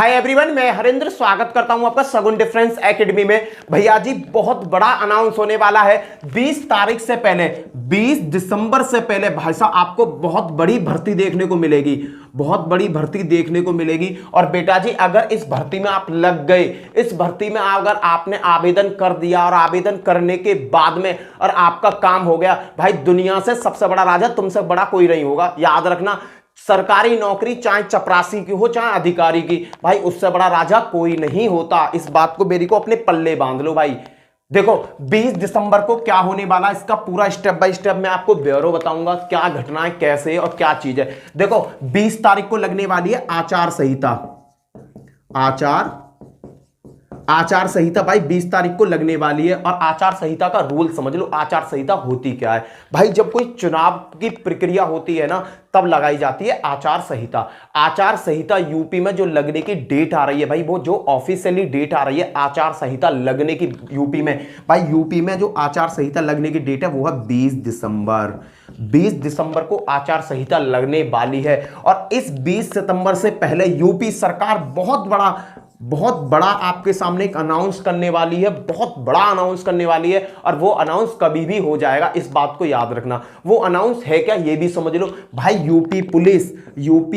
Hi everyone, मैं हरेंद्र स्वागत करता हूं आपका सगुन डिफरेंस एकेडमी में। भैया जी बहुत बड़ा अनाउंस होने वाला है 20 तारीख से पहले, 20 दिसंबर से पहले। भाई साहब आपको बहुत बड़ी भर्ती देखने को मिलेगी, बहुत बड़ी भर्ती देखने को मिलेगी। और बेटा जी अगर इस भर्ती में आप लग गए, इस भर्ती में अगर आपने आवेदन कर दिया और आवेदन करने के बाद में और आपका काम हो गया, भाई दुनिया से सबसे बड़ा राजा तुमसे बड़ा कोई नहीं होगा। याद रखना, सरकारी नौकरी चाहे चपरासी की हो चाहे अधिकारी की, भाई उससे बड़ा राजा कोई नहीं होता। इस बात को मेरी को अपने पल्ले बांध लो भाई। देखो 20 दिसंबर को क्या होने वाला, इसका पूरा स्टेप बाय स्टेप मैं आपको ब्यौरा बताऊंगा, क्या घटना है, कैसे और क्या चीज है। देखो 20 तारीख को लगने वाली है आचार संहिता, आचार संहिता भाई 20 तारीख को लगने वाली है। और आचार संहिता का रूल समझ लो, आचार संहिता होती क्या है भाई। जब कोई चुनाव की प्रक्रिया होती है ना, तब लगाई जाती है आचार संहिता। आचार संहिता यूपी में जो लगने की डेट आ रही है भाई, वो जो ऑफिशियली डेट आ रही है आचार संहिता लगने की यूपी में, भाई यूपी में जो आचार संहिता लगने की डेट है वो है 20 दिसंबर। 20 दिसंबर को आचार संहिता लगने वाली है। और इस 20 सितंबर से पहले यूपी सरकार बहुत बड़ा आपके सामने एक अनाउंस करने वाली है, बहुत बड़ा अनाउंस करने वाली है। और वो अनाउंस कभी भी हो जाएगा, इस बात को याद रखना। वो अनाउंस है क्या ये भी समझ लो भाई। यूपी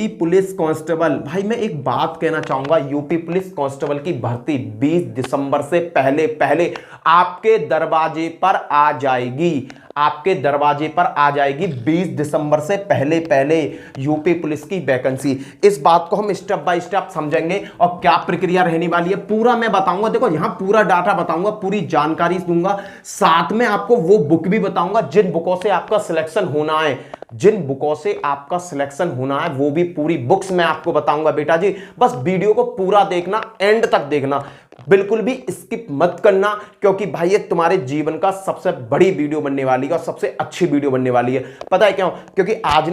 पुलिस कांस्टेबल, भाई मैं एक बात कहना चाहूंगा, यूपी पुलिस कांस्टेबल की भर्ती 20 दिसंबर से पहले आपके दरवाजे पर आ जाएगी, आपके दरवाजे पर आ जाएगी 20 दिसंबर से पहले यूपी पुलिस की वैकेंसी। इस बात को हम स्टेप बाय स्टेप समझेंगे और क्या प्रक्रिया रहने वाली है पूरा मैं बताऊंगा। देखो यहां पूरा डाटा बताऊंगा, पूरी जानकारी दूंगा, साथ में आपको वो बुक भी बताऊंगा जिन बुकों से आपका सिलेक्शन होना है, जिन बुकों से आपका सिलेक्शन होना है वो भी पूरी बुक्स मैं आपको बताऊंगा। बेटा जी बस वीडियो को पूरा देखना, एंड तक देखना, बिल्कुल भी स्किप मत करना, क्योंकि भाई ये तुम्हारे जीवन का सबसे बड़ी वीडियो बनने वाली है और सबसे अच्छी वीडियो बनने वाली है। पता है क्यों? क्योंकि आज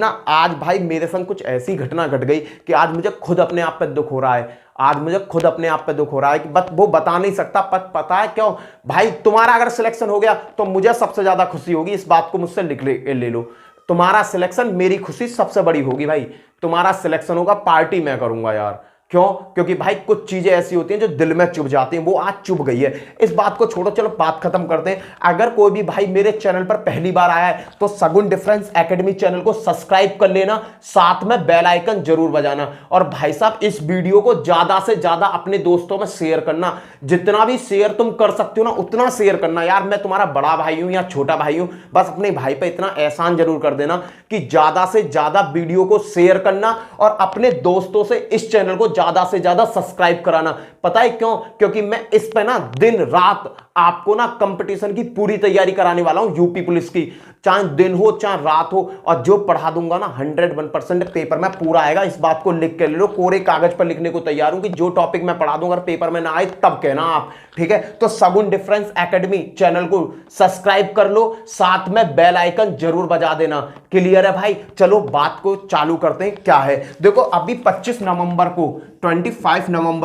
भाई मेरे संग कुछ ऐसी घटना घट गई कि आज मुझे खुद अपने आप पे दुख हो रहा है। आज मुझे खुद अपने आप पे दुख हो रहा है कि बस वो बता नहीं सकता। पता है क्यों भाई? तुम्हारा अगर सिलेक्शन हो गया तो मुझे सबसे ज्यादा खुशी होगी, इस बात को मुझसे ले लो। तुम्हारा सिलेक्शन मेरी खुशी सबसे बड़ी होगी भाई। तुम्हारा सिलेक्शन होगा, पार्टी मैं करूंगा यार। क्यों? क्योंकि भाई कुछ चीजें ऐसी होती हैं जो दिल में चुभ जाती हैं, वो आज चुभ गई है। इस बात को छोड़ो, चलो बात खत्म करते हैं। अगर कोई भी भाई मेरे चैनल पर पहली बार आया है तो सगुन डिफरेंस एकेडमी चैनल को सब्सक्राइब कर लेना, साथ में बेल आइकन जरूर बजाना। और भाई साहब इस वीडियो को ज्यादा से ज्यादा अपने दोस्तों में शेयर करना, जितना भी शेयर तुम कर सकते हो ना उतना शेयर करना। यार मैं तुम्हारा बड़ा भाई हूं या छोटा भाई हूं, बस अपने भाई पे इतना एहसान जरूर कर देना कि ज्यादा से ज्यादा वीडियो को शेयर करना और अपने दोस्तों से इस चैनल को ज्यादा से ज्यादा सब्सक्राइब कराना। पता है क्यों? क्योंकि मैं इस पे ना दिन रात आपको ना कंपटीशन की पूरी तैयारी कराने वाला हूं, यूपी पुलिस की, चाहे दिन हो चाहे रात हो। और जो पढ़ा दूंगा ना 101% पेपर में पूरा आएगा, इस बात को लिख के ले लो। कोरे कागज पर लिखने को तैयार हूं कि जो टॉपिक मैं पढ़ा दूंगा अगर पेपर में ना आए तब कहना आप, ठीक है? तो सगुन डिफरेंस एकेडमी चैनल को सब्सक्राइब कर लो, साथ में बेल आइकन जरूर बजा देना। क्लियर है भाई? चलो बात को चालू करते हैं। क्या है देखो, अभी 25 नवंबर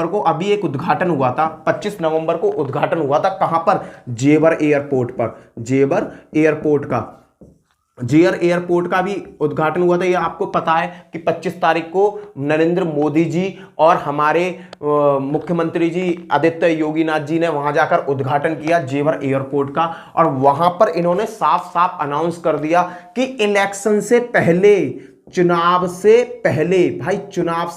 को अभी एक उद्घाटन हुआ था। 25 नवंबर को उद्घाटन हुआ था, कहां पर? जेवर एयरपोर्ट पर। जेवर एयरपोर्ट का भी उद्घाटन हुआ था। ये आपको पता है कि 25 तारीख को नरेंद्र मोदी जी और हमारे मुख्यमंत्री जी आदित्य योगीनाथ जी ने वहां जाकर उद्घाटन किया जेवर एयरपोर्ट का। और वहां पर इन्होंने साफ साफ अनाउंस कर दिया कि इलेक्शन से पहले, चुनाव से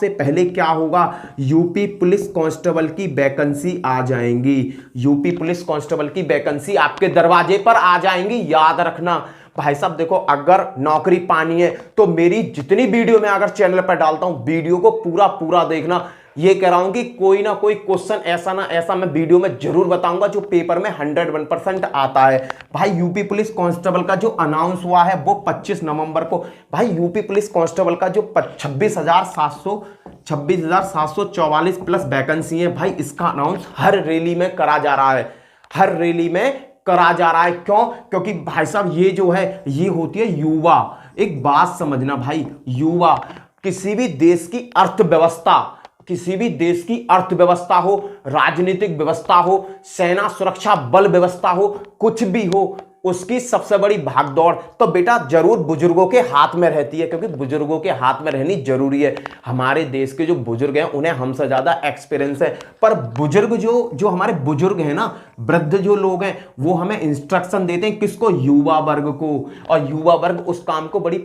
पहले क्या होगा? यूपी पुलिस कांस्टेबल की वैकेंसी आ जाएंगी। यूपी पुलिस कांस्टेबल की वैकेंसी आपके दरवाजे पर आ जाएंगी, याद रखना। भाई साहब देखो, अगर नौकरी पानी है तो मेरी जितनी वीडियो मैं अगर चैनल पर डालता हूं, वीडियो को पूरा देखना। ये कह रहा हूं कि कोई ना कोई क्वेश्चन ऐसा ना ऐसा मैं वीडियो में जरूर बताऊंगा जो पेपर में 101% आता है। भाई यूपी पुलिस कांस्टेबल का जो अनाउंस हुआ है वो 25 नवंबर को। भाई यूपी पुलिस कांस्टेबल का जो 26,744 प्लस वैकेंसी है भाई, इसका अनाउंस हर रैली में करा जा रहा है, हर रैली में करा जा रहा है। क्यों? क्योंकि भाई साहब ये जो है ये होती है युवा। एक बात समझना भाई, युवा किसी भी देश की अर्थव्यवस्था हो, राजनीतिक व्यवस्था हो, सेना सुरक्षा बल व्यवस्था हो, कुछ भी हो, उसकी सबसे बड़ी भागदौड़ तो बेटा जरूर बुजुर्गों के हाथ में रहती है, क्योंकि बुजुर्गों के हाथ में रहनी जरूरी है। हमारे देश के जो बुजुर्ग हैं उन्हें हमसे ज्यादा एक्सपीरियंस है, पर बुजुर्ग जो हमारे बुजुर्ग हैं ना, वृद्ध जो लोग हैं, वो हमें इंस्ट्रक्शन देते हैं किसको, युवा वर्ग को, और युवा वर्ग उस काम को बड़ी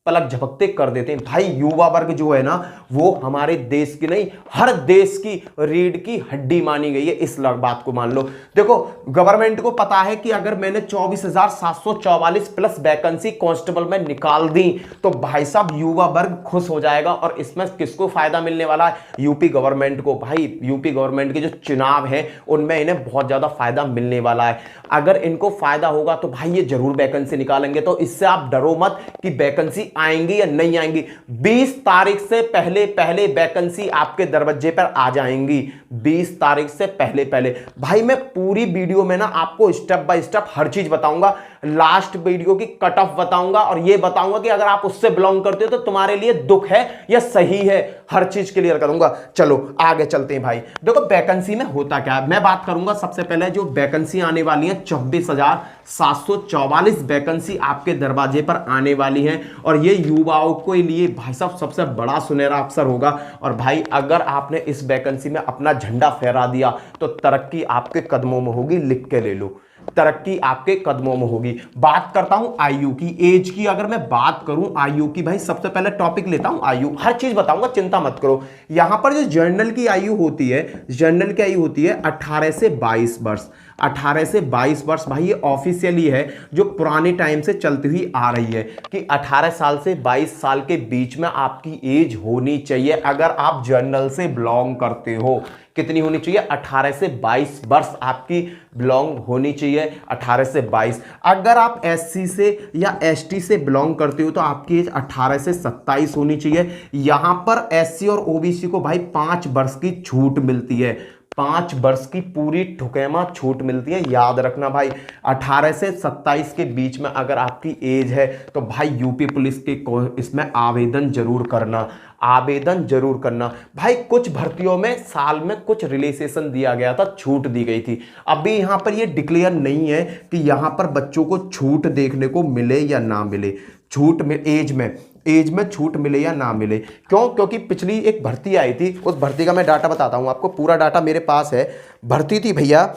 पलक झपकते कर देते हैं। भाई युवा वर्ग जो है ना, वो हमारे देश की नहीं, हर देश की रीढ़ की हड्डी मानी गई है, इस बात को मान लो। देखो गवर्नमेंट को पता है कि अगर मैंने 24,744 प्लस वैकेंसी कांस्टेबल में निकाल दी तो भाई साहब युवा वर्ग खुश हो जाएगा, और इसमें किसको फायदा मिलने वाला है, यूपी गवर्नमेंट को। भाई यूपी गवर्नमेंट के जो चुनाव है उनमें इन्हें बहुत ज्यादा फायदा मिलने वाला है। अगर इनको फायदा होगा तो भाई ये जरूर वैकेंसी निकालेंगे, तो इससे आप डरो मत कि वैकेंसी आएंगी या नहीं आएंगी। 20 तारीख से पहले पहले वैकेंसी आपके दरवाजे पर आ जाएंगी, 20 तारीख से पहले पहले। भाई मैं पूरी वीडियो में ना आपको स्टेप बाय स्टेप हर चीज बताऊंगा, लास्ट वीडियो की कट ऑफ बताऊंगा, और ये बताऊंगा कि अगर आप उससे बिलोंग करते हो तो तुम्हारे लिए दुख है या सही है, हर चीज क्लियर करूंगा। चलो आगे चलते हैं भाई। देखो वैकेंसी में होता क्या है, मैं बात करूंगा सबसे पहले जो वैकेंसी आने वाली है, 24,744 वैकेंसी आपके दरवाजे पर आने वाली है, और ये युवाओं के लिए भाई साहब सबसे बड़ा सुनहरा अवसर होगा। और भाई अगर आपने इस वैकेंसी में अपना झंडा फहरा दिया तो तरक्की आपके कदमों में होगी, लिख के ले लो, तरक्की आपके कदमों में होगी। बात करता हूं आयु की, एज की। अगर मैं बात करूं आयु की, भाई सबसे पहले टॉपिक लेता हूं आयु, हर चीज बताऊंगा, चिंता मत करो। यहां पर जो जनरल की आयु होती है, जनरल की आयु होती है 18 से 22 वर्ष। 18 से 22 वर्ष भाई ये ऑफिशियली है, जो पुराने टाइम से चलती हुई आ रही है कि 18 साल से 22 साल के बीच में आपकी एज होनी चाहिए अगर आप जनरल से बिलोंग करते हो। कितनी होनी चाहिए, 18 से 22 वर्ष आपकी बिलोंग होनी चाहिए, 18 से 22। अगर आप एससी से या एसटी से बिलोंग करते हो तो आपकी एज 18 से 27 होनी चाहिए। यहां पर एससी और ओबीसी को भाई 5 वर्ष की छूट मिलती है, 5 वर्ष की पूरी ठुकेमा छूट मिलती है। याद रखना भाई 18 से 27 के बीच में अगर आपकी एज है तो भाई यूपी पुलिस के इसमें आवेदन जरूर करना, आवेदन जरूर करना। भाई कुछ भर्तियों में साल में कुछ रिलैक्सेशन दिया गया था, छूट दी गई थी। अभी यहां पर यह डिक्लेयर नहीं है कि यहां पर बच्चों को छूट देखने को मिले या ना मिले, छूट में एज में छूट मिले या ना मिले। क्यों, क्योंकि पिछली एक भर्ती आई थी, उस भर्ती का मैं डाटा बताता हूं आपको, पूरा डाटा मेरे पास है। भर्ती थी भैया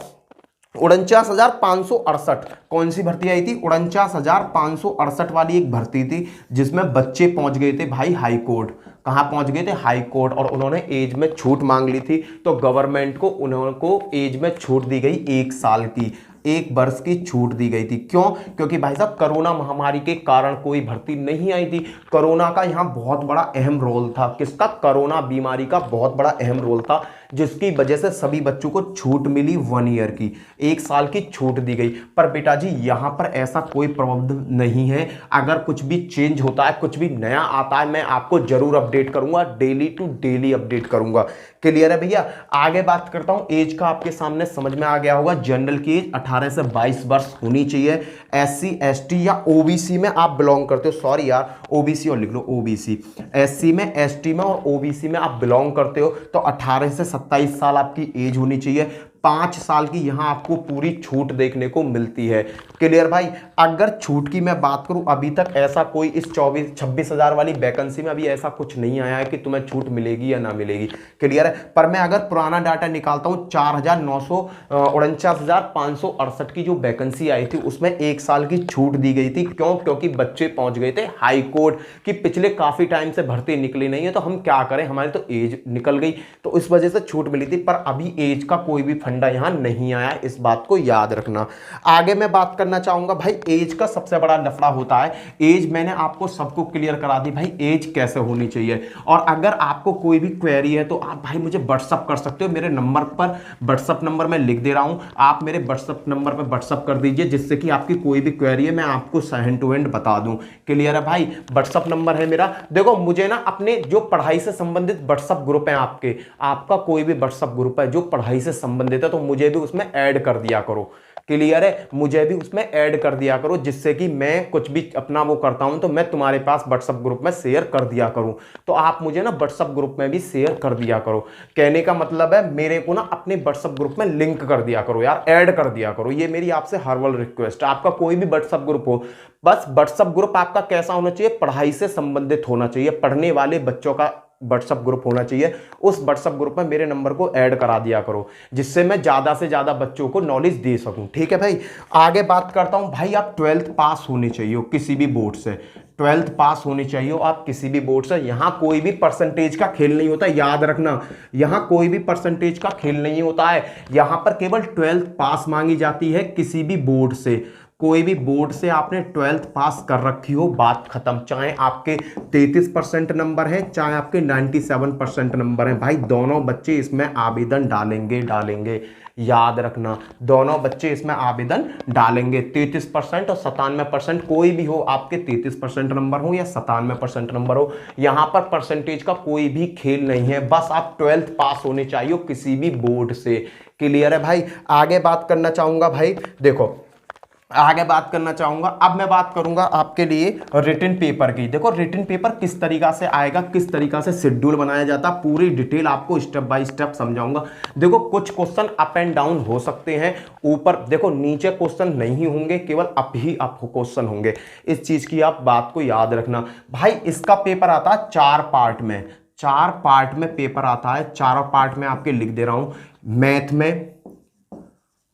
49,568। कौन सी भर्ती आई थी, 49,568 वाली एक भर्ती थी, जिसमें बच्चे पहुंच गए थे भाई हाई कोर्ट। कहां पहुंच गए थे, हाई कोर्ट, और उन्होंने एज में छूट मांग ली थी। तो गवर्नमेंट को उनको एज में छूट दी गई 1 साल की, 1 वर्ष की छूट दी गई थी। क्यों, क्योंकि भाई साहब कोरोना महामारी के कारण कोई भर्ती नहीं आई थी। कोरोना का यहां बहुत बड़ा अहम रोल था। किसका, कोरोना बीमारी का बहुत बड़ा अहम रोल था, जिसकी वजह से सभी बच्चों को छूट मिली 1 ईयर की, 1 साल की छूट दी गई। पर बेटा जी यहां पर ऐसा कोई प्रावधान नहीं है। अगर कुछ भी चेंज होता है, कुछ भी नया आता है, मैं आपको जरूर अपडेट करूंगा, डेली टू डेली अपडेट करूंगा। क्लियर है भैया। आगे बात करता हूं, एज का आपके सामने समझ में आ गया होगा। जनरल की एज 18 से 22 वर्ष होनी चाहिए। एससी एसटी या ओबीसी में आप बिलोंग करते हो, सॉरी यार ओबीसी और लिख लो, ओबीसी, एससी में, एसटी में और ओबीसी में आप बिलोंग करते हो तो 18 से 27 साल आपकी एज होनी चाहिए। 5 साल की यहां आपको पूरी छूट देखने को मिलती है। क्लियर भाई। अगर छूट की मैं बात करूं, अभी तक ऐसा कोई इस 26,000 वाली वैकेंसी में अभी ऐसा कुछ नहीं आया है कि तुम्हें छूट मिलेगी या ना मिलेगी। क्लियर है। पर मैं अगर पुराना डाटा निकालता हूं, 49,568 की जो वैकेंसी आई थी उसमें 1 साल की छूट दी गई थी। क्यों, क्योंकि बच्चे पहुंच गए थे हाई कोर्ट कि पिछले काफी टाइम से भर्ती निकली नहीं है तो हम क्या करें, हमारी तो एज निकल गई, तो इस वजह से छूट मिली थी। पर अभी एज का कोई भी फंडा यहां नहीं आया, इस बात को याद रखना। आगे मैं बात करना चाहूंगा भाई, एज का सबसे बड़ा लफड़ा होता है। एज मैंने आपको सबको क्लियर करा दी भाई, एज कैसे होनी चाहिए। और अगर आपको कोई भी क्वेरी है तो आप भाई मुझे व्हाट्सअप कर सकते हो, मेरे नंबर पर, व्हाट्सअप नंबर मैं लिख दे रहा हूं, आप मेरे व्हाट्सअप नंबर पर व्हाट्सअप कर दीजिए, जिससे कि आपकी कोई भी क्वेरी है मैं आपको हैंड टू हैंड बता दूं। क्लियर है भाई। व्हाट्सअप नंबर है मेरा। देखो मुझे ना अपने जो पढ़ाई से संबंधित व्हाट्सअप ग्रुप है आपके, आपका कोई भी व्हाट्सअप ग्रुप है जो पढ़ाई से संबंधित संबंधित है तो मुझे भी उसमें ऐड कर दिया करो। क्लियर है, मुझे भी उसमें ऐड कर दिया करो, जिससे कि मैं कुछ भी अपना वो करता हूं तो मैं तुम्हारे पास व्हाट्सएप ग्रुप में शेयर कर दिया करूं। तो आप मुझे ना व्हाट्सएप ग्रुप में भी शेयर कर दिया करो। कहने का मतलब है मेरे को ना अपने व्हाट्सएप ग्रुप में लिंक कर दिया करो यार, ऐड कर दिया करो। ये मेरी आपसे हर्बल रिक्वेस्ट है। आपका कोई भी व्हाट्सएप ग्रुप हो, बस व्हाट्सएप ग्रुप आपका कैसा होना चाहिए, पढ़ाई से संबंधित होना चाहिए, पढ़ने वाले बच्चों का व्हाट्सएप ग्रुप होना चाहिए। उस व्हाट्सएप ग्रुप में मेरे नंबर को ऐड करा दिया करो, जिससे मैं ज्यादा से ज्यादा बच्चों को नॉलेज दे सकूं। ठीक है भाई, आगे बात करता हूं। भाई आप 12th पास होने चाहिए हो किसी भी बोर्ड से, 12th पास होने चाहिए हो आप किसी भी बोर्ड से। यहां कोई भी परसेंटेज का खेल नहीं होता, याद रखना, यहां कोई भी परसेंटेज का खेल नहीं होता है। यहां पर केवल 12th पास मांगी जाती है किसी भी बोर्ड से। कोई भी बोर्ड से आपने 12th पास कर रखी हो, बात खत्म। चाहे आपके 33% नंबर है, चाहे आपके 97% नंबर है, भाई दोनों बच्चे इसमें आवेदन डालेंगे। याद रखना, दोनों बच्चे इसमें आवेदन डालेंगे। 33% और 97%, कोई भी हो, आपके 33% नंबर हो या 97% नंबर हो, यहां पर परसेंटेज का कोई भी खेल नहीं है। बस आप 12th पास होने चाहिए किसी भी बोर्ड से। क्लियर है भाई। आगे बात करना चाहूंगा भाई, देखो आगे बात करना चाहूंगा। अब मैं बात करूंगा आपके लिए रिटन पेपर की। देखो रिटन पेपर किस तरीका से आएगा, किस तरीका से शेड्यूल बनाया जाता, पूरी डिटेल आपको स्टेप बाय स्टेप समझाऊंगा। देखो कुछ क्वेश्चन अप एंड डाउन हो सकते हैं, ऊपर देखो नीचे क्वेश्चन नहीं होंगे, केवल अप ही अप क्वेश्चन होंगे। इस चीज की आप बात को याद रखना। भाई इसका पेपर आता है 4 पार्ट में, 4 पार्ट में पेपर आता है। चारों पार्ट में आपके लिख दे रहा हूं।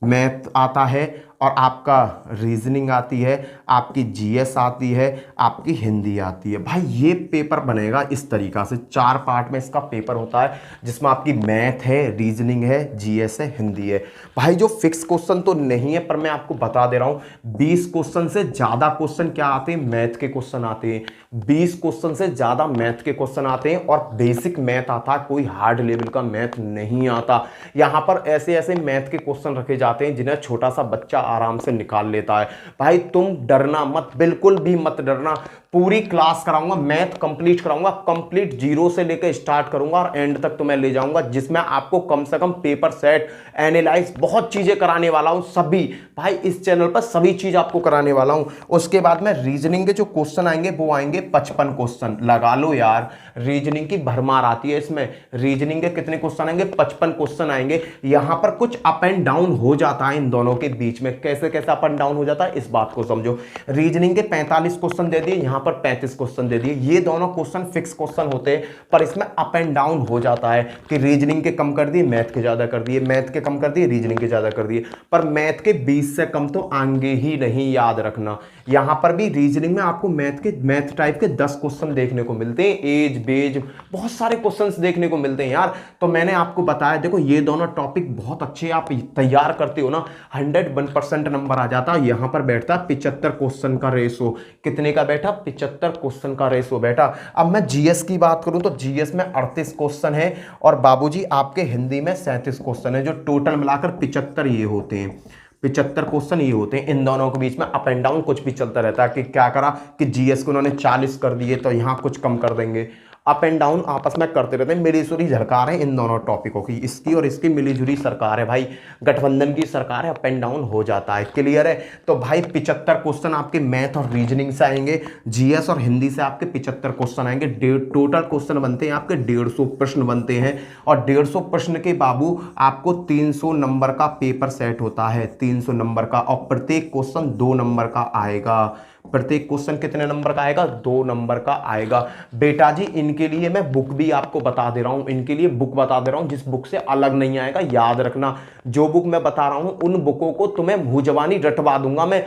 मैथ आता है, और आपका रीजनिंग आती है, आपकी जीएस आती है, आपकी हिंदी आती है। भाई ये पेपर बनेगा इस तरीका से, 4 पार्ट में इसका पेपर होता है, जिसमें आपकी मैथ है, रीजनिंग है, जीएस है, हिंदी है। भाई जो फिक्स क्वेश्चन तो नहीं है, पर मैं आपको बता दे रहा हूं 20 क्वेश्चन से ज्यादा क्वेश्चन क्या आते हैं, मैथ के क्वेश्चन आते हैं। 20 क्वेश्चन से ज्यादा मैथ के क्वेश्चन आते हैं, और बेसिक मैथ आता है, कोई हार्ड लेवल का मैथ नहीं आता। यहां पर ऐसे ऐसे मैथ के क्वेश्चन रखे जाते हैं जिन्हें छोटा सा बच्चा आराम से निकाल लेता है। भाई तुम डरना मत, बिल्कुल भी मत डरना। पूरी क्लास कराऊंगा, मैथ कंप्लीट कराऊंगा, कंप्लीट जीरो से लेकर स्टार्ट करूंगा और एंड तक तुम्हें ले जाऊंगा, जिसमें आपको कम से कम पेपर सेट, एनालाइज, बहुत चीजें कराने वाला हूं। सभी भाई इस चैनल पर सभी चीज आपको कराने वाला हूं। उसके बाद में रीजनिंग के जो क्वेश्चन आएंगे वो आएंगे 55 क्वेश्चन। लगा लो यार, रीजनिंग की भरमार आती है इसमें। रीजनिंग के कितने क्वेश्चन आएंगे, 55 क्वेश्चन आएंगे। यहां पर कुछ अप एंड डाउन हो जाता है इन दोनों के बीच में। कैसे कैसे अप एंड डाउन हो जाता है, इस बात को समझो। रीजनिंग के 45 क्वेश्चन दे दिए, यहां पर 35 क्वेश्चन दे दिए। ये दोनों क्वेश्चन फिक्स क्वेश्चन होते हैं, पर इसमें अप एंड डाउन हो जाता है कि रीजनिंग के कम कर दिए, मैथ के ज्यादा कर दिए, मैथ के कम कर दिए, रीजनिंग के ज्यादा कर दिए। पर मैथ के 20 से कम तो आएंगे ही नहीं, याद रखना। यहां पर भी रीजनिंग में आपको मैथ टाइप के 10 क्वेश्चन देखने को मिलते हैं, एज बेज बहुत सारे क्वेश्चंस देखने को मिलते हैं यार। तो मैंने आपको बताया, देखो ये दोनों टॉपिक बहुत अच्छे आप तैयार करते हो ना, 101% नंबर आ जाता है। यहां पर बैठता 75 क्वेश्चन का रेशो। कितने का बैठा, 75 क्वेश्चन का रेशो बैठा। अब मैं जीएस की बात करूं तो जीएस में 38 क्वेश्चन है, और बाबूजी आपके हिंदी में 37 क्वेश्चन है, जो टोटल मिलाकर 75 ये होते हैं। 75 क्वेश्चन ये होते हैं। इन दोनों के बीच में अप एंड डाउन कुछ भी चलता रहता है कि क्या करा कि जीएस को उन्होंने 40 कर दिए तो यहां कुछ कम कर देंगे। अप एंड डाउन आपस में करते रहते हैं। मिलीजुली सरकार है इन दोनों टॉपिकों की, इसकी और इसकी मिलीजुली सरकार है भाई, गठबंधन की सरकार है। अप एंड डाउन हो जाता है। क्लियर है। तो भाई 75 क्वेश्चन आपके मैथ और रीजनिंग से आएंगे, जीएस और हिंदी से आपके 75 क्वेश्चन आएंगे। टोटल क्वेश्चन बनते हैं आपके 150 प्रश्न बनते हैं, और 150 प्रश्न के बाबू आपको 300 नंबर का पेपर सेट होता है, 300 नंबर का, और प्रत्येक क्वेश्चन 2 नंबर का आएगा। प्रत्येक क्वेश्चन कितने नंबर का आएगा, 2 नंबर का आएगा। बेटा जी इनके लिए मैं बुक भी आपको बता दे रहा हूं, इनके लिए बुक बता दे रहा हूं जिस बुक से अलग नहीं आएगा। याद रखना, जो बुक मैं बता रहा हूं उन बुकों को तुम्हें मुंह जबानी रटवा दूंगा, मैं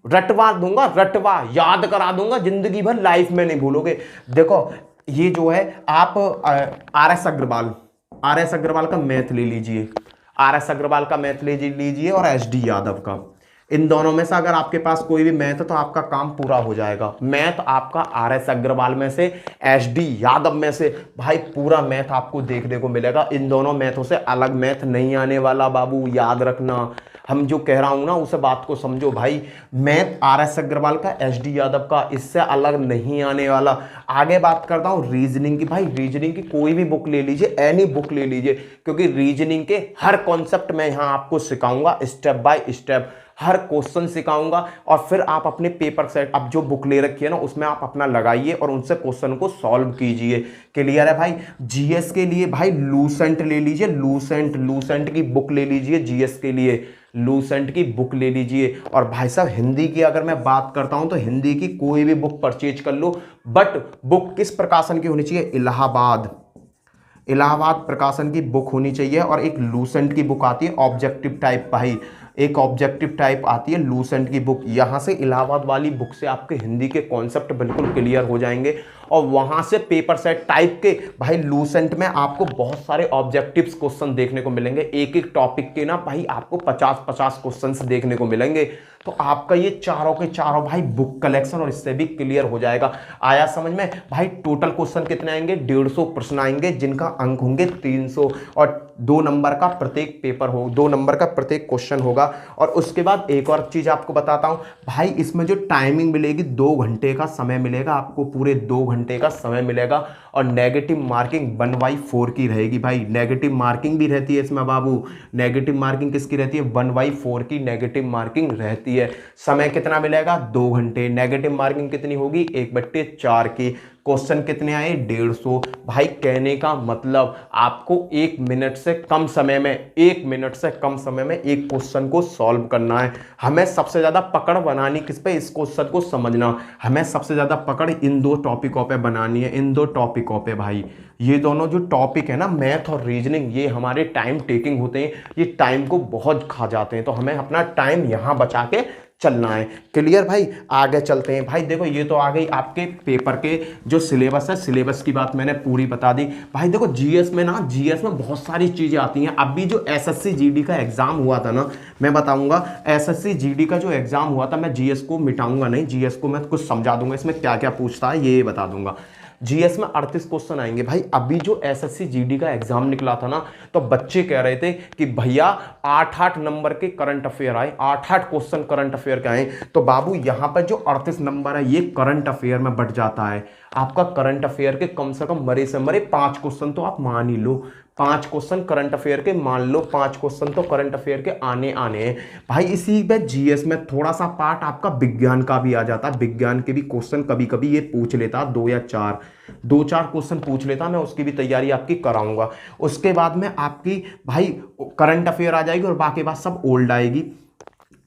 रटवा याद करा दूंगा, जिंदगी भर लाइफ में नहीं भूलोगे। देखो ये जो है आप आर.एस. अग्रवाल का मैथ ले लीजिए, आर.एस. अग्रवाल का मैथ ले लीजिए, और एस.डी. यादव का, इन दोनों में से अगर आपके पास कोई भी मैथ है तो आपका काम पूरा हो जाएगा। मैथ आपका RS अग्रवाल में से, HD यादव में से भाई पूरा मैथ आपको देखने को मिलेगा। इन दोनों मैथों से अलग मैथ नहीं आने वाला बाबू, याद रखना। हम जो कह रहा हूं ना उसे बात को समझो भाई। मैथ RS अग्रवाल का, HD यादव का, इससे अलग नहीं आने वाला। आगे बात करता हूं रीजनिंग की। भाई रीजनिंग की कोई भी बुक ले लीजिए, एनी बुक ले लीजिए, क्योंकि रीजनिंग के हर कॉन्सेप्ट मैं यहां आपको सिखाऊंगा step by step, her question सिखाऊंगा। और फिर आप अपने पेपर सेट, अब जो बुक ले रखी है ना उसमें आप अपना लगाइए और उनसे क्वेश्चन को सॉल्व कीजिए। क्लियर है भाई। जीएस के लिए भाई लूसेंट ले लीजिए, लूसेंट की बुक ले लीजिए। जीएस के लिए लूसेंट की बुक ले लीजिए। और भाई साहब हिंदी की अगर मैं बात करता हूं तो हिंदी की कोई भी बुक परचेज कर लो, बट बुक किस प्रकाशन की होनी चाहिए? इलाहाबाद प्रकाशन की बुक होनी चाहिए। और एक लूसेंट की बुक आती है ऑब्जेक्टिव टाइप, भाई एक ऑब्जेक्टिव टाइप आती है लूसेंट की बुक। यहां से इलाहाबाद वाली बुक से आपके हिंदी के कॉन्सेप्ट बिल्कुल क्लियर हो जाएंगे। और वहां से पेपर सेट टाइप के भाई लूसेंट में आपको बहुत सारे ऑब्जेक्टिव्स क्वेश्चन देखने को मिलेंगे। एक एक टॉपिक के ना भाई आपको 50-50 क्वेश्चंस देखने को मिलेंगे। तो आपका ये चारों के चारों भाई बुक कलेक्शन और इससे भी क्लियर हो जाएगा। आया समझ में? भाई टोटल क्वेश्चन कितने आएंगे? 150 प्रश्न आएंगे, जिनका अंक होंगे 300 और 2 नंबर का प्रत्येक पेपर हो, 2 नंबर का प्रत्येक क्वेश्चन होगा। और उसके बाद एक और चीज आपको बताता हूं भाई, इसमें जो टाइमिंग मिलेगी 2 घंटे का समय मिलेगा आपको, पूरे 2 घंटे का समय मिलेगा। और नेगेटिव मार्किंग 1/4 की रहेगी भाई। नेगेटिव मार्किंग भी रहती है इसमें बाबू। नेगेटिव मार्किंग किसकी रहती है? 1/4 की नेगेटिव मार्किंग रहती है। समय कितना मिलेगा? 2 घंटे। नेगेटिव मार्किंग कितनी होगी? 1/4 की। क्वेश्चन कितने आए? 150। भाई कहने का मतलब आपको 1 मिनट से कम समय में, 1 मिनट से कम समय में एक क्वेश्चन को सॉल्व करना है। हमें सबसे ज्यादा पकड़ बनानी किस पे? इस क्वेश्चन को समझना। हमें सबसे ज्यादा पकड़ इन 2 टॉपिकों पे बनानी है, इन 2 टॉपिकों पे भाई। ये दोनों जो टॉपिक है ना, मैथ और रीजनिंग, ये हमारे टाइम टेकिंग होते हैं, ये टाइम को बहुत खा जाते हैं। तो हमें अपना टाइम यहां बचा के चलना है। क्लियर भाई? आगे चलते हैं। भाई देखो ये तो आ गई आपके पेपर के जो सिलेबस है, सिलेबस की बात मैंने पूरी बता दी। भाई देखो जीएस में बहुत सारी चीजें आती हैं। अभी जो एसएससी जीडी का एग्जाम हुआ था ना, मैं बताऊंगा एसएससी जीडी का जो एग्जाम हुआ था, मैं जीएस को मिटाऊंगा नहीं, जीएस को मैं कुछ समझा दूंगा, इसमें क्या क्या पूछता है ये बता दूंगा। जीएस में 38 क्वेश्चन आएंगे भाई। अभी जो एसएससी जीडी का एग्जाम निकला था ना, तो बच्चे कह रहे थे कि भैया 8-8 नंबर के करंट अफेयर आए, 8-8 क्वेश्चन करंट अफेयर के आए। तो बाबू यहां पर जो 38 नंबर है ये करंट अफेयर में बढ़ जाता है। आपका करंट अफेयर के कम से कम मरे से मरे 5 क्वेश्चन तो आप मान ही लो, 5 क्वेश्चन करंट अफेयर के मान लो, 5 क्वेश्चन तो करंट अफेयर के आने हैं भाई। इसी में जीएस में थोड़ा सा पार्ट आपका विज्ञान का भी आ जाता है। विज्ञान के भी क्वेश्चन कभी कभी ये पूछ लेता, 2 या 4 क्वेश्चन पूछ लेता। मैं उसकी भी तैयारी आपकी कराऊंगा। उसके बाद में आपकी भाई करंट अफेयर आ जाएगी और बाकी बात सब ओल्ड आएगी।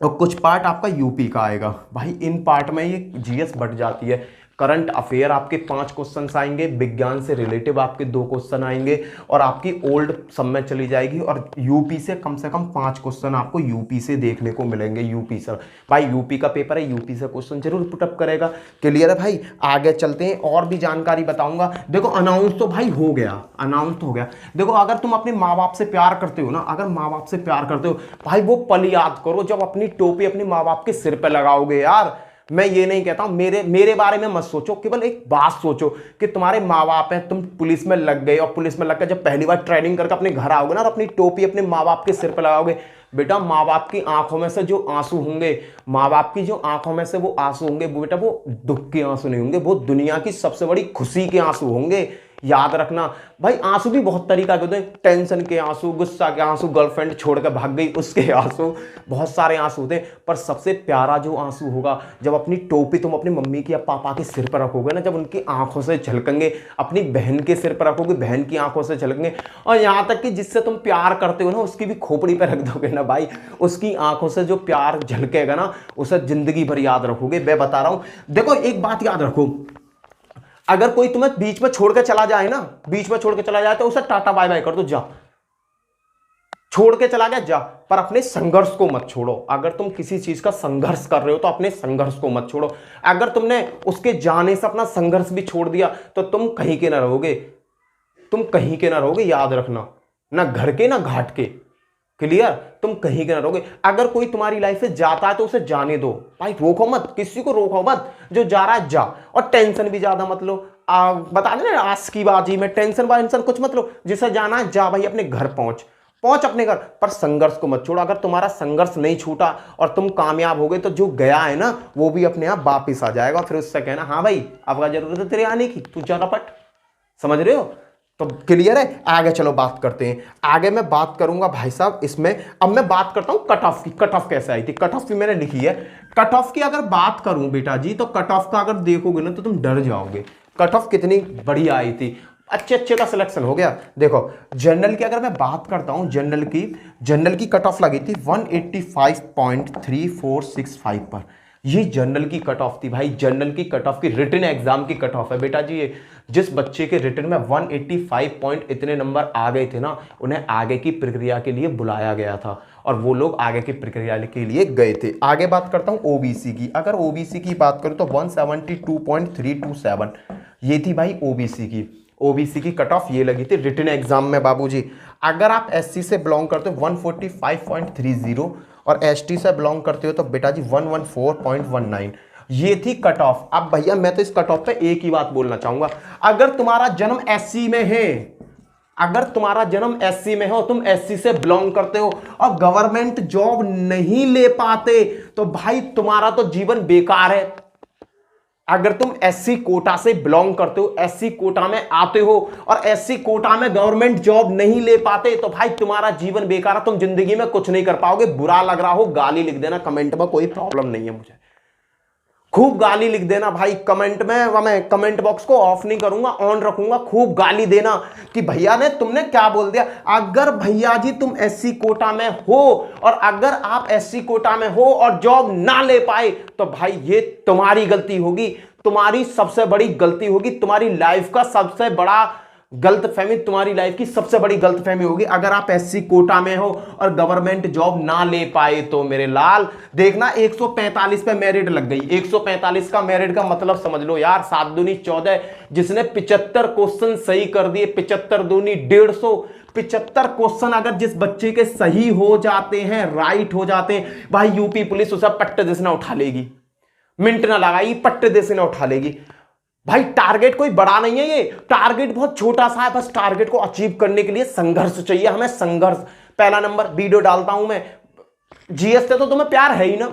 और कुछ पार्ट आपका यूपी का आएगा भाई। इन पार्ट में ये जीएस बढ़ जाती है। करंट अफेयर आपके 5 क्वेश्चन आएंगे, विज्ञान से रिलेटिव आपके 2 क्वेश्चन आएंगे और आपकी ओल्ड सब में चली जाएगी। और यूपी से कम 5 क्वेश्चन आपको यूपी से देखने को मिलेंगे। यूपी से भाई, यूपी का पेपर है, यूपी से क्वेश्चन जरूर पुटअप करेगा। क्लियर है भाई? आगे चलते हैं, और भी जानकारी बताऊंगा। देखो अनाउंस तो भाई हो गया, अनाउंस तो हो गया। देखो अगर तुम अपने माँ बाप से प्यार करते हो ना, अगर माँ बाप से प्यार करते हो भाई, वो पल याद करो जब अपनी टोपी अपने माँ बाप के सिर पे लगाओगे। यार मैं ये नहीं कहता हूं, मेरे बारे में मत सोचो, केवल एक बात सोचो कि तुम्हारे माँ बाप हैं, तुम पुलिस में लग गए और पुलिस में लगकर जब पहली बार ट्रेनिंग करके अपने घर आओगे ना और अपनी टोपी अपने माँ बाप के सिर पर लगाओगे, बेटा माँ बाप की आंखों में से जो आंसू होंगे, माँ बाप की जो आंखों में से वो आंसू होंगे, वो बेटा वो दुख के आंसू नहीं होंगे, वो दुनिया की सबसे बड़ी खुशी के आंसू होंगे। याद रखना भाई। आंसू भी बहुत तरीका के होते हैं, टेंशन के आंसू, गुस्सा के आंसू, गर्लफ्रेंड छोड़कर भाग गई उसके आंसू, बहुत सारे आंसू होते हैं। पर सबसे प्यारा जो आंसू होगा जब अपनी टोपी तुम अपनी मम्मी की या पापा के सिर पर रखोगे ना, जब उनकी आंखों से झलकेंगे, अपनी बहन के सिर पर रखोगे, बहन की आंखों से झलकेंगे, और यहां तक कि जिससे तुम प्यार करते हो ना उसकी भी खोपड़ी पर रख दोगे ना भाई, उसकी आंखों से जो प्यार झलकेगा ना उसे जिंदगी भर याद रखोगे। मैं बता रहा हूं। देखो एक बात याद रखो, अगर कोई तुम्हें बीच में छोड़ के चला जाए ना, बीच में छोड़ के चला जाए तो उसे टाटा बाय बाय कर दो, जा, छोड़ के चला गया जा, पर अपने संघर्ष को मत छोड़ो। अगर तुम किसी चीज का संघर्ष कर रहे हो तो अपने संघर्ष को मत छोड़ो। अगर तुमने उसके जाने से अपना संघर्ष भी छोड़ दिया तो तुम कहीं के ना रहोगे, तुम कहीं के ना रहोगे। याद रखना, ना घर के ना घाट के। क्लियर? तुम कहीं के ना रहोगे। अगर कोई तुम्हारी लाइफ से जाता है तो उसे जाने दो भाई, रोको मत, किसी को रोको मत। जो जा रहा है जा, और टेंशन भी ज्यादा मत लो। बता देना आज की बाजी में टेंशन वांशन कुछ मत लो। जिसे जाना है जा भाई, अपने घर पहुंच अपने घर, पर संघर्ष को मत छोड़ो। अगर तुम्हारा संघर्ष नहीं छूटा और तुम कामयाब हो गए तो जो गया है ना वो भी अपने आप वापिस आ जाएगा। फिर उससे कहना हाँ भाई अब क्या जरूरत है तेरे आने की, तू जा रपट। समझ रहे हो? तो क्लियर है? आगे चलो बात करते हैं। आगे मैं बात करूंगा भाई साहब इसमें। अब मैं बात करता हूं कट ऑफ की। कट ऑफ कैसे आई थी? कट ऑफ भी मैंने लिखी है। कट ऑफ की अगर बात करूं बेटा जी, तो कट ऑफ का अगर देखोगे ना तो तुम डर जाओगे। कट ऑफ कितनी बढ़िया आई थी, अच्छे अच्छे का सिलेक्शन हो गया। देखो जनरल की अगर मैं बात करता हूं, जनरल की कट ऑफ लगी थी 185.3465 पर। ये जनरल की कट ऑफ थी भाई। जनरल की कट ऑफ की रिटन एग्जाम की कट ऑफ है बेटा जी। ये जिस बच्चे के रिटन में 185 पॉइंट इतने नंबर आ गए थे ना, उन्हें आगे की प्रक्रिया के लिए बुलाया गया था और वो लोग आगे की प्रक्रिया के लिए गए थे। आगे बात करता हूं ओबीसी की। अगर ओबीसी की बात करूं तो 172.327 ये थी भाई ओबीसी की। ओबीसी की कट ऑफ ये लगी थी रिटन एग्जाम में बाबूजी। अगर आप एससी से बिलोंग करते हो 145.30 और एसटी से बिलोंग करते हो तो बेटा जी 114.19 ये थी कट ऑफ। अब भैया मैं तो इस कट ऑफ पे एक ही बात बोलना चाहूंगा, अगर तुम्हारा जन्म एससी में है, अगर तुम्हारा जन्म एससी में हो, तुम एससी से बिलोंग करते हो और गवर्नमेंट जॉब नहीं ले पाते तो भाई तुम्हारा तो जीवन बेकार है। अगर तुम एससी कोटा से बिलोंग करते हो, एससी कोटा में आते हो और एससी कोटा में गवर्नमेंट जॉब नहीं ले पाते तो भाई तुम्हारा जीवन बेकार है, तुम जिंदगी में कुछ नहीं कर पाओगे। बुरा लग रहा हो गाली लिख देना कमेंट में, कोई प्रॉब्लम नहीं है मुझे। खूब गाली लिख देना भाई कमेंट में, मैं कमेंट बॉक्स को ऑफ नहीं करूंगा, ऑन रखूंगा। खूब गाली देना कि भैया ने तुमने क्या बोल दिया। अगर भैया जी तुम एससी कोटा में हो और अगर आप एससी कोटा में हो और जॉब ना ले पाए तो भाई ये तुम्हारी गलती होगी, तुम्हारी सबसे बड़ी गलती होगी। तुम्हारी लाइफ का सबसे बड़ा गलतफहमी, तुम्हारी लाइफ की सबसे बड़ी गलतफहमी होगी अगर आप एससी कोटा में हो और गवर्नमेंट जॉब ना ले पाए तो। मेरे लाल देखना 145 पे मेरिट लग गई। 145 का मेरिट का मतलब समझ लो यार 7 दूनी 14। जिसने 75 क्वेश्चन सही कर दिए, 75 दूनी 150। 75 क्वेश्चन अगर जिस बच्चे के सही हो जाते हैं, राइट हो जाते हैं, भाई यूपी पुलिस उसे पट्टे देना उठा लेगी। मिनट ना लगाई, पट्टे देना उठा लेगी। भाई टारगेट कोई बड़ा नहीं है, ये टारगेट बहुत छोटा सा है। बस टारगेट को अचीव करने के लिए संघर्ष चाहिए हमें, संघर्ष। पहला नंबर वीडियो डालता हूं मैं, जीएस से तो तुम्हें प्यार है ही ना।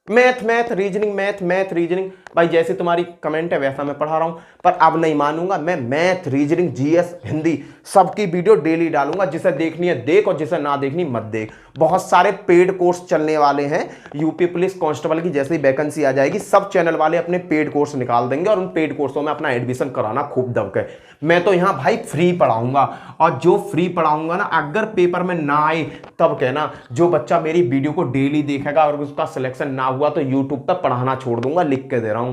मैथ रीजनिंग भाई जैसे तुम्हारी कमेंट है वैसा मैं पढ़ा रहा हूं, पर अब नहीं मानूंगा मैं। मैथ रीजनिंग जीएस हिंदी सबकी वीडियो डेली डालूंगा। जिसे देखनी है देख और जिसे ना देखनी मत देख। बहुत सारे पेड कोर्स चलने वाले हैं यूपी पुलिस कांस्टेबल की। जैसे ही वैकेंसी आ जाएगी सब चैनल वाले अपने पेड कोर्स निकाल देंगे और उन पेड कोर्सों में अपना एडमिशन कराना खूब दबके। मैं तो यहां भाई फ्री पढ़ाऊंगा और जो फ्री पढ़ाऊंगा ना, अगर पेपर में ना आए तब कहना। जो बच्चा मेरी वीडियो को डेली देखेगा और उसका सिलेक्शन ना हुआ तो यूट्यूब पर पढ़ाना छोड़ दूंगा, लिख के दे रहा हूं,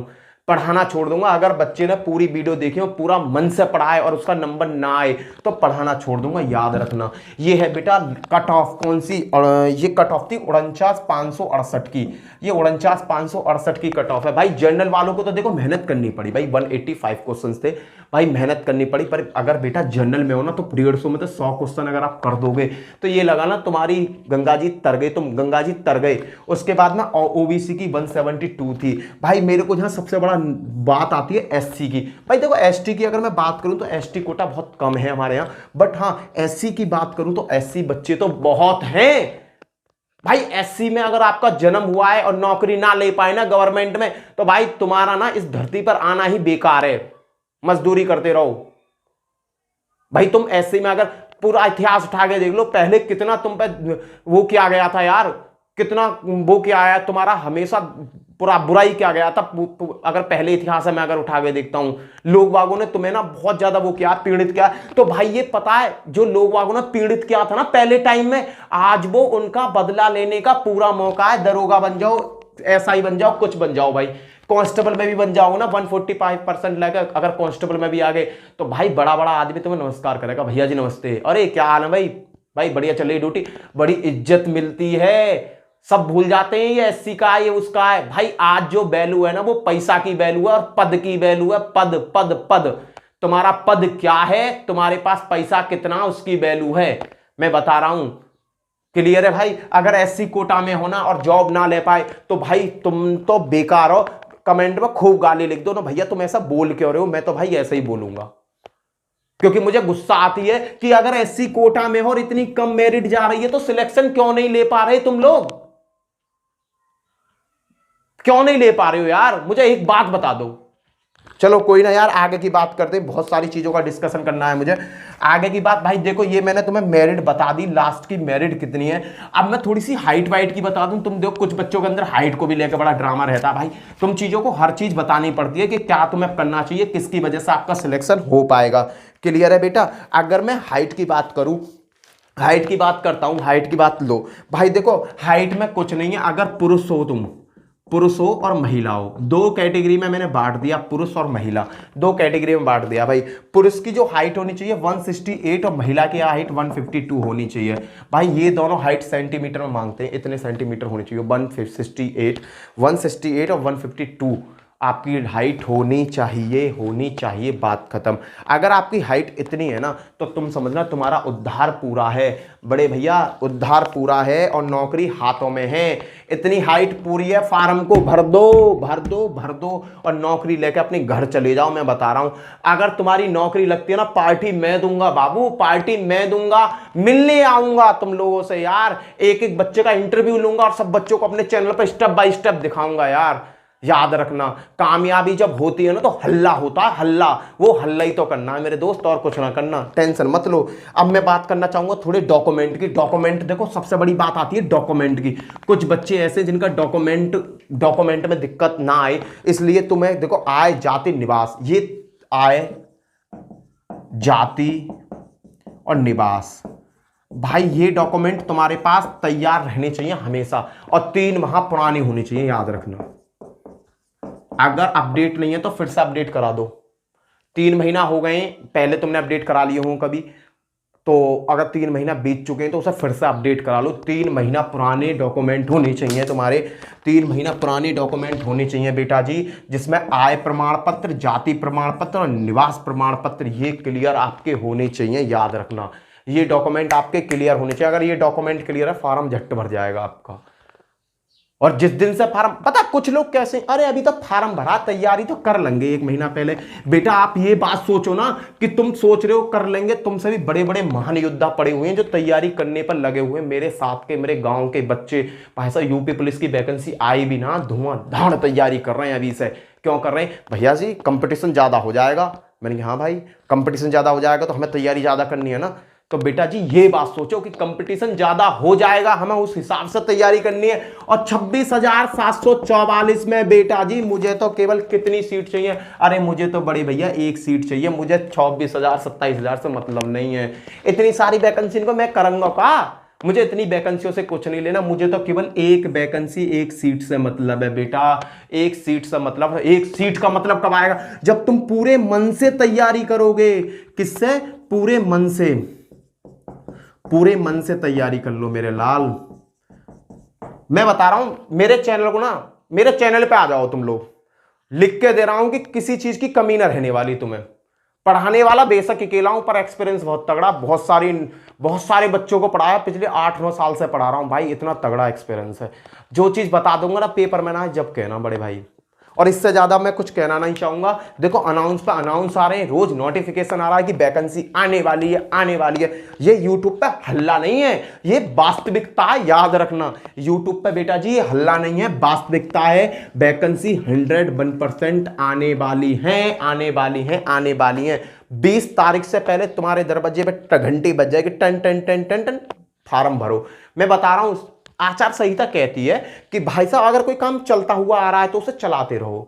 पढ़ाना छोड़ दूंगा। अगर बच्चे ने पूरी वीडियो देखी और पूरा मन से पढ़ाए और उसका नंबर ना आए तो पढ़ाना छोड़ दूंगा, याद रखना। ये है बेटा कट ऑफ कौन सी, ये कट ऑफ थी 49,568 की। ये 49,568 की कट ऑफ है भाई। जनरल वालों को तो देखो मेहनत करनी पड़ी भाई, 185 क्वेश्चन थे भाई, मेहनत करनी पड़ी। पर अगर बेटा जनरल में हो ना तो 150 में तो 100 क्वेश्चन अगर आप कर दोगे तो ये लगा ना तुम्हारी गंगा जी तर गई, तुम गंगा जी तर गए। उसके बाद ना ओबीसी की 172 थी भाई। मेरे को जहां सबसे बड़ा बात आती है एससी की। भाई देखो एसटी की अगर मैं बात करूं तो एसटी कोटा बहुत कम है हमारे यहां, बट हाँ एससी की बात करूं तो एससी बच्चे तो बहुत हैं भाई। एससी में अगर आपका जन्म हुआ है और नौकरी ना ले पाए ना गवर्नमेंट में तो भाई तुम्हारा ना इस धरती पर आना ही बेकार है, मजदूरी करते रहो भाई। तुम एससी में अगर पूरा इतिहास उठा के देख लो, पहले कितना तुम पे वो किया गया था यार, कितना वो किया आया तुम्हारा, हमेशा पूरा बुराई किया गया था। अगर पहले इतिहास में अगर उठा के देखता हूं, लोग बागों ने तुम्हें ना बहुत ज्यादा वो किया, पीड़ित किया। तो भाई ये पता है जो लोग बागों ने पीड़ित किया था ना पहले टाइम में, आज वो उनका बदला लेने का पूरा मौका है। दरोगा बन जाओ, एसआई बन जाओ, कुछ बन जाओ भाई। कांस्टेबल में भी बन जाओ ना, 145% लेकर अगर कांस्टेबल में भी आ गए तो भाई बड़ा बड़ा आदमी तुम्हें नमस्कार करेगा, भैया जी नमस्ते, अरे क्या हाल है भाई, भाई बढ़िया चल रही ड्यूटी, बड़ी इज्जत मिलती है। सब भूल जाते हैं ये एससी का है, ये उसका है। भाई आज जो वैल्यू है ना वो पैसा की वैल्यू है और पद की वैल्यू है। पद पद पद, तुम्हारा पद क्या है, तुम्हारे पास पैसा कितना, उसकी वैल्यू है। मैं बता रहा हूं क्लियर है भाई। अगर एससी कोटा में होना और जॉब ना ले पाए तो भाई तुम तो बेकार हो। कमेंट में खूब गाली लिख दो ना भैया, तुम ऐसा बोल क्यों रहे हो। मैं तो भाई ऐसे ही बोलूंगा, क्योंकि मुझे गुस्सा आती है कि अगर एससी कोटा में हो और इतनी कम मेरिट जा रही है तो सिलेक्शन क्यों नहीं ले पा रहे तुम लोग, क्यों नहीं ले पा रहे हो यार, मुझे एक बात बता दो। चलो कोई ना यार, आगे की बात करते हैं, बहुत सारी चीजों का डिस्कशन करना है मुझे। आगे की बात भाई देखो, ये मैंने तुम्हें मेरिट बता दी, लास्ट की मेरिट कितनी है। अब मैं थोड़ी सी हाइट वाइट की बता दूं। तुम देखो कुछ बच्चों के अंदर हाइट को भी लेकर बड़ा ड्रामा रहता है भाई। तुम चीजों को हर चीज बतानी पड़ती है कि क्या तुम्हें करना चाहिए, किसकी वजह से आपका सिलेक्शन हो पाएगा। क्लियर है बेटा। अगर मैं हाइट की बात करूं, हाइट की बात करता हूं, हाइट की बात लो भाई। देखो हाइट में कुछ नहीं है, अगर पुरुष हो तुम, पुरुष हो और महिला हो, दो कैटेगरी में मैंने बांट दिया, पुरुष और महिला दो कैटेगरी में बांट दिया भाई। पुरुष की जो हाइट होनी चाहिए 168 और महिला की हाइट 152 होनी चाहिए भाई। ये दोनों हाइट सेंटीमीटर में मांगते हैं, इतने सेंटीमीटर होनी चाहिए। 168 और 152 आपकी हाइट होनी चाहिए, बात खत्म। अगर आपकी हाइट इतनी है ना तो तुम समझना तुम्हारा उद्धार पूरा है बड़े भैया, उद्धार पूरा है और नौकरी हाथों में है। इतनी हाइट पूरी है, फार्म को भर दो और नौकरी लेके अपने घर चले जाओ। मैं बता रहा हूं, अगर तुम्हारी नौकरी लगती है ना, पार्टी मैं दूंगा बाबू, पार्टी मैं दूंगा। मिलने आऊंगा तुम लोगों से यार, एक एक बच्चे का इंटरव्यू लूंगा और सब बच्चों को अपने चैनल पर स्टेप बाय स्टेप दिखाऊंगा यार। याद रखना, कामयाबी जब होती है ना तो हल्ला होता है, हल्ला, वो हल्ला ही तो करना है मेरे दोस्त, और कुछ ना करना, टेंशन मत लो। अब मैं बात करना चाहूंगा थोड़े डॉक्यूमेंट की। डॉक्यूमेंट देखो, सबसे बड़ी बात आती है डॉक्यूमेंट की। कुछ बच्चे ऐसे जिनका डॉक्यूमेंट में दिक्कत ना आए, इसलिए तुम्हें देखो आय जाति निवास, ये आय जाति और निवास भाई, ये डॉक्यूमेंट तुम्हारे पास तैयार रहने चाहिए हमेशा, और 3 माह पुरानी होनी चाहिए, याद रखना। अगर अपडेट नहीं है तो फिर से अपडेट करा दो। 3 महीना हो गए, पहले तुमने अपडेट करा लिए हो कभी, तो अगर 3 महीना बीत चुके हैं तो उसे फिर से अपडेट करा लो। 3 महीना पुराने डॉक्यूमेंट होने चाहिए तुम्हारे, 3 महीना पुराने डॉक्यूमेंट होने चाहिए बेटा जी, जिसमें आय प्रमाण पत्र, जाति प्रमाण पत्र और निवास प्रमाण पत्र, ये क्लियर आपके होने चाहिए। याद रखना, ये डॉक्यूमेंट आपके क्लियर होने चाहिए। अगर ये डॉक्यूमेंट क्लियर है, फॉर्म झट भर जाएगा आपका। और जिस दिन से फार्म, पता कुछ लोग कैसे, अरे अभी तो फार्म भरा, तैयारी तो कर लेंगे 1 महीना पहले। बेटा आप ये बात सोचो ना कि तुम सोच रहे हो कर लेंगे, तुमसे भी बड़े बड़े महान योद्धा पड़े हुए हैं जो तैयारी करने पर लगे हुए हैं। मेरे साथ के, मेरे गांव के बच्चे, भाई साहब यूपी पुलिस की वैकेंसी आई भी ना, धुआंधार तैयारी कर रहे हैं अभी से। क्यों कर रहे हैं भैया जी? कंपटीशन ज्यादा हो जाएगा। मैंने कहा हाँ भाई, कंपटीशन ज्यादा हो जाएगा तो हमें तैयारी ज्यादा करनी है ना। तो बेटा जी ये बात सोचो कि कंपटीशन ज्यादा हो जाएगा, हमें उस हिसाब से तैयारी करनी है। और 26,744 में बेटा जी मुझे तो केवल कितनी सीट चाहिए? अरे मुझे तो बड़े भैया 1 सीट चाहिए, मुझे 24,000 27,000 से मतलब नहीं है। इतनी सारी वैकेंसी को मैं करूंगा का? मुझे इतनी वैकेंसियों से कुछ नहीं लेना, मुझे तो केवल 1 वैकेंसी 1 सीट से मतलब है बेटा। 1 सीट से मतलब, 1 सीट का मतलब कब आएगा? जब तुम पूरे मन से तैयारी करोगे। किससे? पूरे मन से, पूरे मन से तैयारी कर लो मेरे लाल। मैं बता रहा हूं, मेरे चैनल को ना, मेरे चैनल पे आ जाओ तुम लोग, लिख के दे रहा हूं कि किसी चीज की कमी ना रहने वाली तुम्हें। पढ़ाने वाला बेशक अकेला हूं, पर एक्सपीरियंस बहुत तगड़ा, बहुत सारे बच्चों को पढ़ाया, पिछले 8-9 साल से पढ़ा रहा हूं भाई, इतना तगड़ा एक्सपीरियंस है। जो चीज बता दूंगा ना पेपर में ना, जब कहना बड़े भाई। और इससे ज्यादा मैं कुछ कहना नहीं चाहूंगा। देखो अनाउंस पे अनाउंस आ रहे हैं, रोज नोटिफिकेशन आ रहा है कि वैकेंसी आने वाली है, आने वाली है। ये यूट्यूब पे हल्ला नहीं है, ये वास्तविकता है, याद रखना। यूट्यूब पे बेटा जी ये हल्ला नहीं है, वास्तविकता है। वैकेंसी 101% आने वाली है, आने वाली है, आने वाली है। 20 तारीख से पहले तुम्हारे दरवाजे पे घंटी बज जाएगी, टन टन टन टन टन, फार्म भरो। मैं बता रहा हूं, आचार संहिता कहती है कि भाई साहब अगर कोई काम चलता हुआ आ रहा है तो उसे चलाते रहो,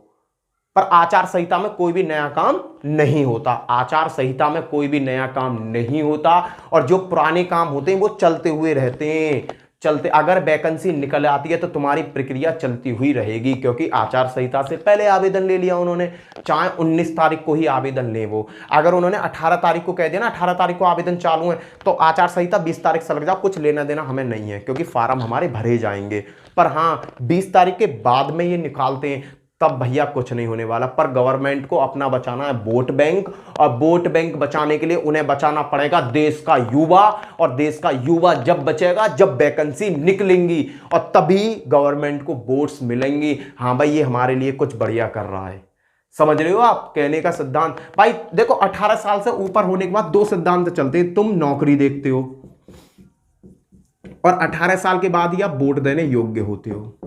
पर आचार संहिता में कोई भी नया काम नहीं होता। आचार संहिता में कोई भी नया काम नहीं होता, और जो पुराने काम होते हैं वो चलते हुए रहते हैं। चलते, अगर वैकेंसी निकल आती है तो तुम्हारी प्रक्रिया चलती हुई रहेगी, क्योंकि आचार संहिता से पहले आवेदन ले लिया उन्होंने। चाहे 19 तारीख को ही आवेदन ले, वो अगर उन्होंने 18 तारीख को कह दिया ना 18 तारीख को आवेदन चालू है, तो आचार संहिता 20 तारीख से लग जाओ, कुछ लेना देना हमें नहीं है, क्योंकि फार्म हमारे भरे जाएंगे। पर हाँ 20 तारीख के बाद में ये निकालते हैं, तब भैया कुछ नहीं होने वाला। पर गवर्नमेंट को अपना बचाना है वोट बैंक, और वोट बैंक बचाने के लिए उन्हें बचाना पड़ेगा देश का युवा, और देश का युवा जब बचेगा जब वैकेंसी निकलेंगी, और तभी गवर्नमेंट को वोट्स मिलेंगी। हाँ भाई, ये हमारे लिए कुछ बढ़िया कर रहा है। समझ रहे हो आप कहने का सिद्धांत? भाई देखो, 18 साल से ऊपर होने के बाद दो सिद्धांत चलते हैं। तुम नौकरी देखते हो और 18 साल के बाद ही आप वोट देने योग्य होते हो।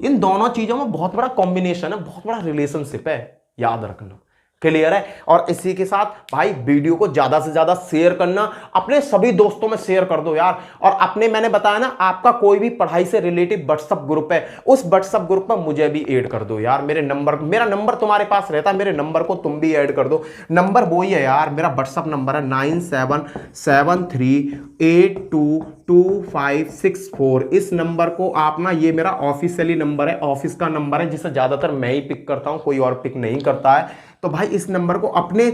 इन दोनों चीजों में बहुत बड़ा कॉम्बिनेशन है, बहुत बड़ा रिलेशनशिप है, याद रखना। क्लियर है? और इसी के साथ भाई वीडियो को ज्यादा से ज्यादा शेयर करना, अपने सभी दोस्तों में शेयर कर दो यार। और अपने, मैंने बताया ना, आपका कोई भी पढ़ाई से रिलेटेड व्हाट्सएप ग्रुप है, उस व्हाट्सएप ग्रुप में मुझे भी ऐड कर दो यार। मेरा नंबर तुम्हारे पास रहता है, मेरे नंबर को तुम भी ऐड कर दो। नंबर वही है यार, मेरा व्हाट्सएप नंबर है 9773822564। इस नंबर को आप ना, ये मेरा ऑफिशियली नंबर है, ऑफिस का नंबर है, जिसे ज्यादातर मैं ही पिक करता हूं, कोई और पिक नहीं करता है। तो भाई इस नंबर को अपने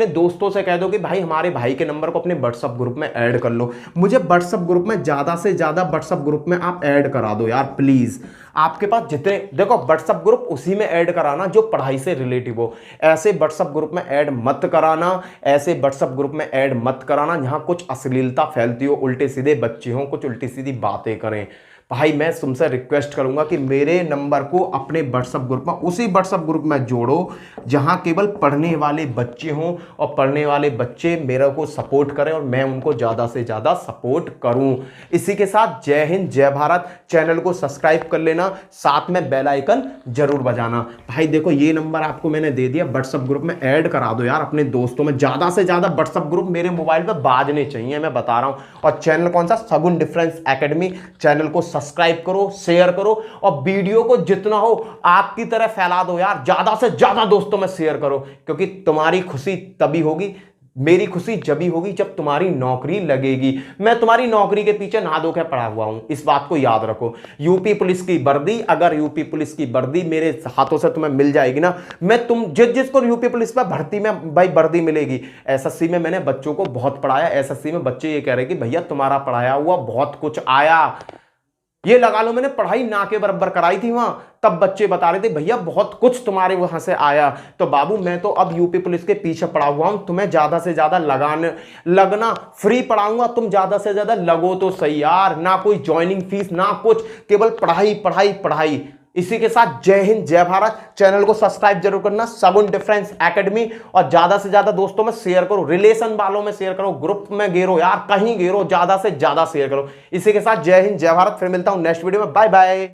दोस्तों से कह दो कि भाई हमारे भाई के नंबर को अपने व्हाट्सएप ग्रुप में ऐड कर लो। मुझे व्हाट्सएप ग्रुप में ज्यादा से ज्यादा व्हाट्सएप ग्रुप में आप ऐड करा दो यार प्लीज। आपके पास जितने, देखो व्हाट्सएप ग्रुप उसी में ऐड कराना जो पढ़ाई से रिलेटिव हो। ऐसे व्हाट्सएप ग्रुप में ऐड मत कराना, ऐसे व्हाट्सएप ग्रुप में ऐड मत कराना जहां कुछ अश्लीलता फैलती हो, उल्टे सीधे बच्चे हों, कुछ उल्टी सीधी बातें करें। भाई मैं तुमसे रिक्वेस्ट करूंगा कि मेरे नंबर को अपने व्हाट्सएप ग्रुप में, उसी व्हाट्सएप ग्रुप में जोड़ो जहां केवल पढ़ने वाले बच्चे हों, और पढ़ने वाले बच्चे मेरे को सपोर्ट करें और मैं उनको ज्यादा से ज्यादा सपोर्ट करूं। इसी के साथ जय हिंद जय भारत। चैनल को सब्सक्राइब कर लेना, साथ में बेल आइकन जरूर बजाना। भाई देखो, ये नंबर आपको मैंने दे दिया, व्हाट्सएप ग्रुप में ऐड करा दो यार अपने दोस्तों में। ज्यादा से ज्यादा व्हाट्सएप ग्रुप मेरे मोबाइल पे बाजने चाहिए, मैं बता रहा हूं। और चैनल कौन सा? सगुन डिफरेंस एकेडमी। चैनल को सब्सक्राइब करो, शेयर करो, और वीडियो को जितना हो आपकी तरह फैला दो यार। ज्यादा से ज्यादा दोस्तों में शेयर करो, क्योंकि तुम्हारी खुशी तभी होगी, मेरी खुशी जब ही होगी जब तुम्हारी नौकरी लगेगी। मैं तुम्हारी नौकरी के पीछे नहा धो के पड़ा हुआ हूं, इस बात को याद रखो। यूपी पुलिस की वर्दी, अगर यूपी पुलिस की वर्दी मेरे हाथों से तुम्हें मिल जाएगी ना, मैं तुम जिसको यूपी पुलिस में भर्ती में भाई वर्दी मिलेगी। एसएससी में मैंने बच्चों को बहुत पढ़ाया, एसएससी में बच्चे ये कह रहे कि भैया तुम्हारा पढ़ाया हुआ बहुत कुछ आया। ये लगा लो मैंने पढ़ाई ना के बराबर कराई थी वहां, तब बच्चे बता रहे थे भैया बहुत कुछ तुम्हारे वहां से आया। तो बाबू मैं तो अब यूपी पुलिस के पीछे पड़ा हुआ हूं, तुम्हें ज्यादा से ज्यादा लगना, फ्री पढ़ाऊंगा, तुम ज्यादा से ज्यादा लगो तो सही यार। ना कोई ज्वाइनिंग फीस ना कुछ, केवल पढ़ाई पढ़ाई पढ़ाई। इसी के साथ जय हिंद जय भारत। चैनल को सब्सक्राइब जरूर करना, सगुन डिफरेंस एकेडमी, और ज्यादा से ज्यादा दोस्तों में शेयर करो, रिलेशन वालों में शेयर करो, ग्रुप में घेरो यार, कहीं घेरो, ज्यादा से ज्यादा शेयर करो। इसी के साथ जय हिंद जय भारत। फिर मिलता हूं नेक्स्ट वीडियो में, बाय बाय।